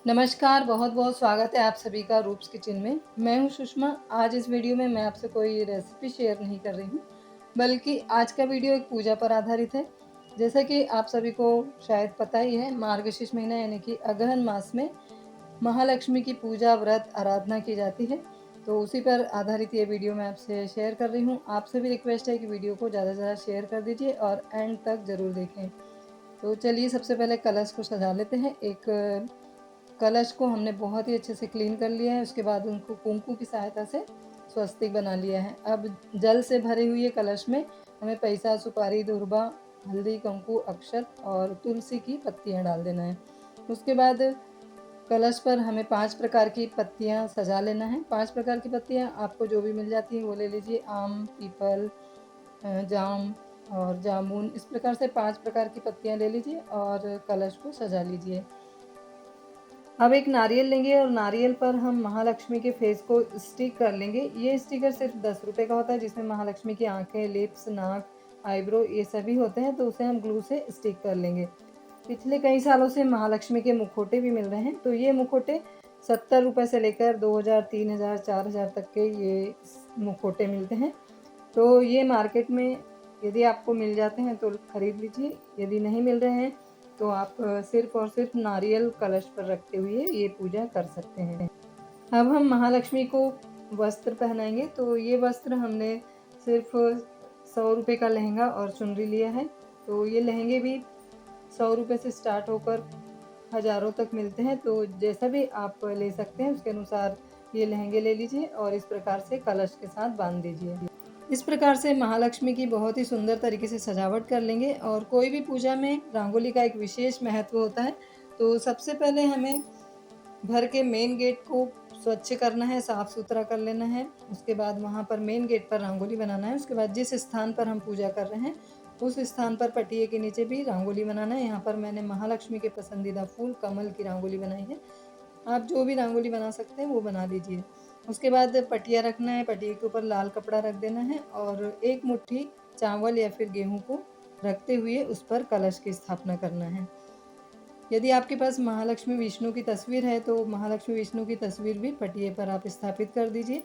नमस्कार, बहुत-बहुत स्वागत है आप सभी का रूप्स किचन में। मैं हूँ सुषमा। आज इस वीडियो में मैं आपसे कोई रेसिपी शेयर नहीं कर रही हूँ, बल्कि आज का वीडियो एक पूजा पर आधारित है। जैसा कि आप सभी को शायद पता ही है, मार्गशीर्ष महीना यानी कि अगहन मास में महालक्ष्मी की पूजा, व्रत, आराधना की जाती है। तो उसी पर आधारित ये वीडियो मैं आपसे शेयर कर रही हूँ। आपसे भी रिक्वेस्ट है कि वीडियो को ज़्यादा से ज़्यादा शेयर कर दीजिए और एंड तक ज़रूर देखें। तो चलिए सबसे पहले कलश को सजा लेते हैं। एक कलश को हमने बहुत ही अच्छे से क्लीन कर लिया है, उसके बाद उनको कुंकू की सहायता से स्वस्तिक बना लिया है। अब जल से भरे हुए कलश में हमें पैसा, सुपारी, दूर्बा, हल्दी, कुंकू, अक्षत और तुलसी की पत्तियाँ डाल देना है। उसके बाद कलश पर हमें 5 प्रकार की पत्तियाँ सजा लेना है। 5 प्रकार की पत्तियाँ आपको जो भी मिल जाती हैं वो ले लीजिए। आम, पीपल, जाम और जामुन, इस प्रकार से 5 प्रकार की पत्तियाँ ले लीजिए और कलश को सजा लीजिए। अब एक नारियल लेंगे और नारियल पर हम महालक्ष्मी के फेस को स्टिक कर लेंगे। ये स्टिकर सिर्फ 10 रुपए का होता है, जिसमें महालक्ष्मी की आंखें, लिप्स, नाक, आईब्रो ये सभी होते हैं, तो उसे हम ग्लू से स्टिक कर लेंगे। पिछले कई सालों से महालक्ष्मी के मुखौटे भी मिल रहे हैं, तो ये मुखौटे 70 रुपए से लेकर 2000, 3000, 4000 तक के ये मुखौटे मिलते हैं। तो ये मार्केट में यदि आपको मिल जाते हैं तो खरीद लीजिए, यदि नहीं मिल रहे हैं तो आप सिर्फ़ और सिर्फ़ नारियल कलश पर रखते हुए ये पूजा कर सकते हैं। अब हम महालक्ष्मी को वस्त्र पहनाएँगे, तो ये वस्त्र हमने सिर्फ़ 100 रुपए का लहंगा और चुनरी लिया है। तो ये लहंगे भी 100 रुपए से स्टार्ट होकर हज़ारों तक मिलते हैं, तो जैसा भी आप ले सकते हैं उसके अनुसार ये लहंगे ले लीजिए और इस प्रकार से कलश के साथ बाँध दीजिए। इस प्रकार से महालक्ष्मी की बहुत ही सुंदर तरीके से सजावट कर लेंगे और कोई भी पूजा में रंगोली का एक विशेष महत्व होता है। तो सबसे पहले हमें घर के मेन गेट को स्वच्छ करना है, साफ-सुथरा कर लेना है। उसके बाद वहाँ पर मेन गेट पर रंगोली बनाना है। उसके बाद जिस स्थान पर हम पूजा कर रहे हैं, उस स्थान पर पटिए के नीचे भी रंगोली बनाना है। यहाँ पर मैंने महालक्ष्मी के पसंदीदा फूल कमल की रंगोली बनाई है। आप जो भी रंगोली बना सकते हैं वो बना लीजिए। उसके बाद पटिया रखना है, पटिए के ऊपर लाल कपड़ा रख देना है और एक मुट्ठी चावल या फिर गेहूँ को रखते हुए उस पर कलश की स्थापना करना है। यदि आपके पास महालक्ष्मी विष्णु की तस्वीर है तो महालक्ष्मी विष्णु की तस्वीर भी पटिए पर आप स्थापित कर दीजिए।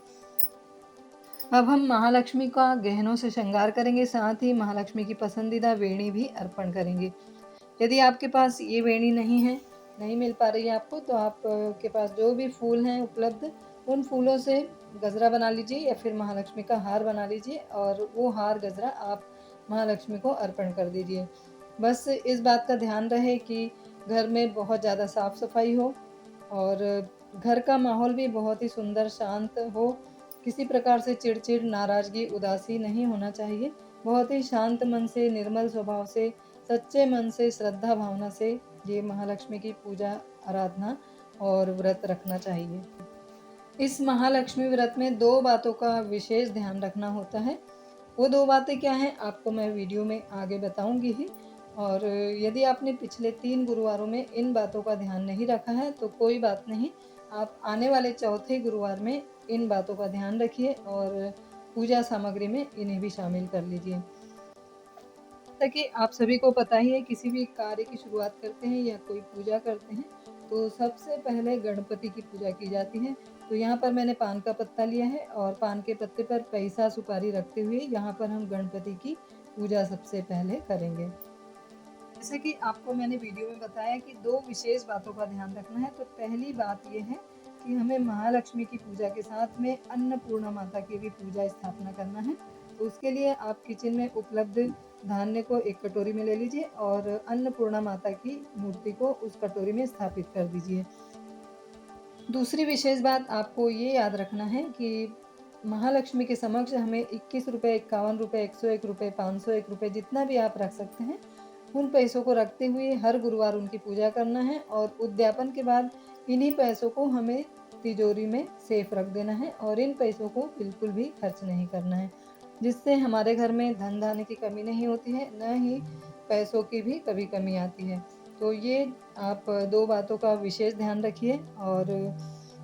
अब हम महालक्ष्मी का गहनों से श्रृंगार करेंगे, साथ ही महालक्ष्मी की पसंदीदा वेणी भी अर्पण करेंगे। यदि आपके पास ये वेणी नहीं है, नहीं मिल पा रही है आपको, तो आप के पास जो भी फूल हैं उपलब्ध, उन फूलों से गजरा बना लीजिए या फिर महालक्ष्मी का हार बना लीजिए और वो हार गजरा आप महालक्ष्मी को अर्पण कर दीजिए। बस इस बात का ध्यान रहे कि घर में बहुत ज़्यादा साफ-सफाई हो और घर का माहौल भी बहुत ही सुंदर शांत हो। किसी प्रकार से चिड़चिड़, नाराज़गी, उदासी नहीं होना चाहिए। बहुत ही शांत मन से, निर्मल स्वभाव से, सच्चे मन से, श्रद्धा भावना से ये महालक्ष्मी की पूजा, आराधना और व्रत रखना चाहिए। इस महालक्ष्मी व्रत में 2 बातों का विशेष ध्यान रखना होता है। वो 2 बातें क्या हैं, आपको मैं वीडियो में आगे बताऊँगी ही और यदि आपने पिछले 3 गुरुवारों में इन बातों का ध्यान नहीं रखा है, तो कोई बात नहीं। आप आने वाले चौथे गुरुवार में इन बातों का ध्यान रखिए और पूजा सामग्री में इन्हें भी शामिल कर लीजिए। जैसा कि आप सभी को पता ही है, किसी भी कार्य की शुरुआत करते हैं या कोई पूजा करते हैं, तो सबसे पहले गणपति की पूजा की जाती है। तो यहाँ पर मैंने पान का पत्ता लिया है और पान के पत्ते पर पैसा, सुपारी रखते हुए यहाँ पर हम गणपति की पूजा सबसे पहले करेंगे। जैसे कि आपको मैंने वीडियो में बताया कि 2 विशेष बातों का ध्यान रखना है। तो पहली बात ये है कि हमें महालक्ष्मी की पूजा के साथ में अन्नपूर्णा माता की भी पूजा स्थापना करना है। तो उसके लिए आप किचन में उपलब्ध धान्य को एक कटोरी में ले लीजिए और अन्नपूर्णा माता की मूर्ति को उस कटोरी में स्थापित कर दीजिए। दूसरी विशेष बात आपको ये याद रखना है कि महालक्ष्मी के समक्ष हमें 21 रुपए, 51 रुपए, 101 रुपए, 501 रुपए जितना भी आप रख सकते हैं, उन पैसों को रखते हुए हर गुरुवार उनकी पूजा करना है और उद्यापन के बाद इन्हीं पैसों को हमें तिजोरी में सेफ रख देना है और इन पैसों को बिल्कुल भी खर्च नहीं करना है, जिससे हमारे घर में धन-धान्य की कमी नहीं होती है, न ही पैसों की भी कभी कमी आती है। तो ये आप 2 बातों का विशेष ध्यान रखिए और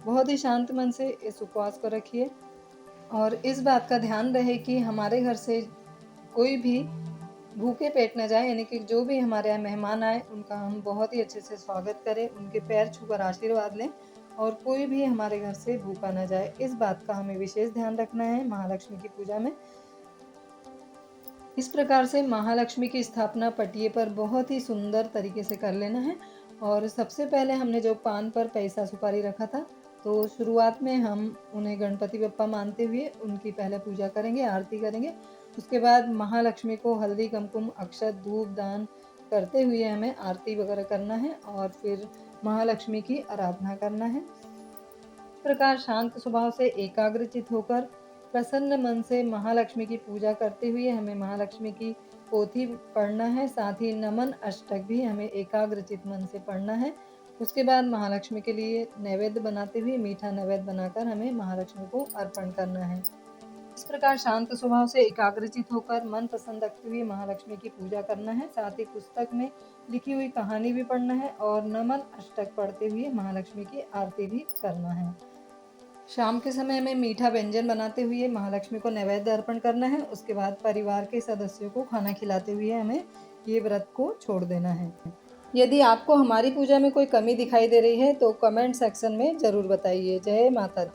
बहुत ही शांत मन से इस उपवास को रखिए और इस बात का ध्यान रहे कि हमारे घर से कोई भी भूखे पेट न जाए, यानी कि जो भी हमारे यहाँ मेहमान आए उनका हम बहुत ही अच्छे से स्वागत करें, उनके पैर छूकर आशीर्वाद लें और कोई भी हमारे घर से भूखा न जाए। इस बात का हमें विशेष ध्यान रखना है महालक्ष्मी की पूजा में। इस प्रकार से महालक्ष्मी की स्थापना पटिये पर बहुत ही सुंदर तरीके से कर लेना है। और सबसे पहले हमने जो पान पर पैसा सुपारी रखा था, तो शुरुआत में हम उन्हें गणपति बप्पा मानते हुए उनकी पहले पूजा करेंगे, आरती करेंगे। उसके बाद महालक्ष्मी को हल्दी, कुमकुम, अक्षत, धूप दान करते हुए हमें आरती वगैरह करना है और फिर महालक्ष्मी की आराधना करना है। इस प्रकार शांत स्वभाव से एकाग्रचित होकर प्रसन्न मन से महालक्ष्मी की पूजा करते हुए हमें महालक्ष्मी की पोथी पढ़ना है। साथ ही नमन अष्टक भी हमें एकाग्रचित मन से पढ़ना है। उसके बाद महालक्ष्मी के लिए नैवेद्य बनाते हुए मीठा नैवेद्य बनाकर हमें महालक्ष्मी को अर्पण करना है। इस प्रकार शांत स्वभाव से एकाग्रचित होकर मन पसंद रखते हुए महालक्ष्मी की पूजा करना है। साथ ही पुस्तक में लिखी हुई कहानी भी पढ़ना है और नमन अष्टक पढ़ते हुए महालक्ष्मी की आरती भी करना है। शाम के समय में मीठा व्यंजन बनाते हुए महालक्ष्मी को नैवेद्य अर्पण करना है। उसके बाद परिवार के सदस्यों को खाना खिलाते हुए हमें ये व्रत को छोड़ देना है। यदि आपको हमारी पूजा में कोई कमी दिखाई दे रही है तो कमेंट सेक्शन में ज़रूर बताइए। जय माता दी।